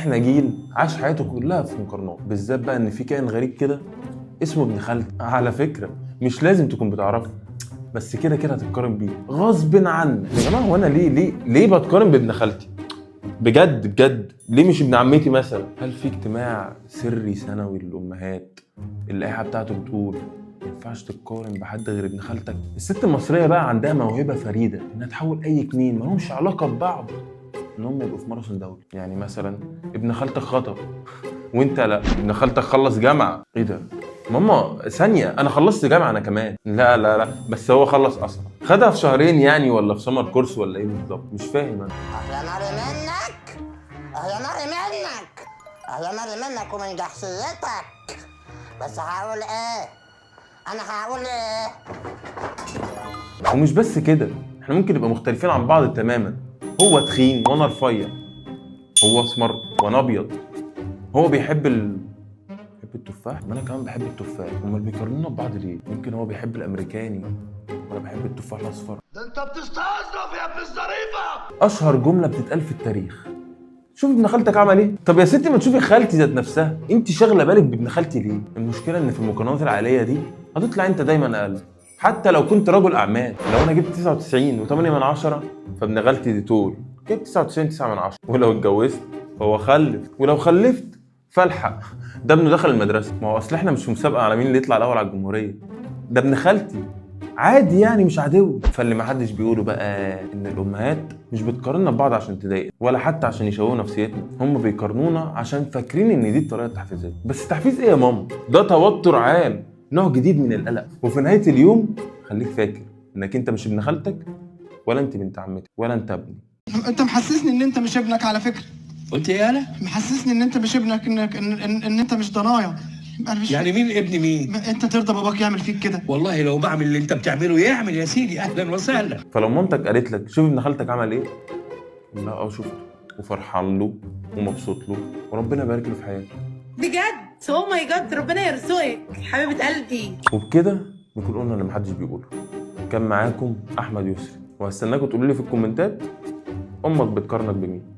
احنا جيل عاش حياته كلها في مقارنات، بالذات بقى ان في كائن غريب كده اسمه ابن خالتي. على فكره مش لازم تكون بتعرفه، بس كده كده هتتقارن بيه غصب عنك. يا جماعه هو انا ليه بتقارن بابن خالتي؟ بجد ليه مش ابن عمتي مثلا؟ هل في اجتماع سري سنوي للامهات اللائحه بتاعته بتقول ما ينفعش تتقارن بحد غير ابن خالتك؟ الست المصريه بقى عندها موهبه فريده انها تحول اي اتنين مالهمش علاقه ببعض ان هم يبقوا في ماراثون دولي. يعني مثلا ابن خالتك خطب وانت لا، ابن خالتك خلص جامعه. ايه ده ماما؟ ثانيه، انا خلصت جامعه انا كمان. لا بس هو خلص اسرع، خدها في شهرين يعني، ولا في سمر كورس ولا ايه بالظبط؟ مش فاهم انا. اهلا ناري منك، اهلا ناري منك، اهلا ناري منك ومن جحسيتك. بس هقول ايه؟ انا هقول ايه؟ ومش بس كده، احنا ممكن نبقى مختلفين عن بعض تماما. هو تخين وانا رفيع، هو اسمر وانا ابيض، هو بيحب التفاح وانا كمان بحب التفاح. امال بيقارنونا ببعض ليه؟ ممكن هو بيحب الامريكاني وانا بحب التفاح الاصفر. ده انت بتستظرف يا ابن الظريفه. اشهر جمله بتتقال في التاريخ. شوف ابن خالتك عمل ايه. طب يا ستي ما تشوفي خالتي ذات نفسها، انت شاغله بالك بابن خالتي ليه؟ المشكله ان في المقارنات العاليه دي هتطلع انت دايما اقل، حتى لو كنت رجل اعمال. لو انا جبت 99 و8 من 10 فابن خالتي دي طول جبت 99 9 من 10. ولو اتجوزت فهو خلف، ولو خلفت فالحق ده ابنه دخل المدرسه. ما هو اصل احنا مش في مسابقه على مين اللي يطلع الاول على الجمهوريه، ده ابن خالتي عادي يعني مش عدو. فاللي محدش بيقوله بقى ان الامهات مش بتقارننا ببعض عشان تضايق ولا حتى عشان يشوهوا نفسيتنا، هم بيقارنونا عشان فاكرين ان دي الطريقه التحفيزيه. بس تحفيز ايه يا ماما؟ ده توتر عام، نوع جديد من القلق. وفي نهايه اليوم خليك فاكر انك انت مش ابن خالتك ولا انت بنت عمتك ولا انت ابني. انت محسسني ان انت مش ابنك على فكره. قلت ايه انا؟ محسسني ان انت مش ابنك، ان انت مش ضنايا. انا مش يعني مين ابن مين؟ انت ترضى باباك يعمل فيك كده؟ والله لو بعمل اللي انت بتعمله يعمل يا سيدي، اهلا وسهلا. فلو مامتك قالت لك شوف ابن خالتك عمل ايه، قول لها شفته وفرحان له ومبسوط له وربنا يبارك له في حياته. بجد او ماي جاد، ربنا يرزقك حبيبه قلبي. وبكده نكون قلنا اللي محدش بيقوله. كان معاكم احمد يسري، وهستناكم تقولوا لي في الكومنتات امك بتقارنك بمين.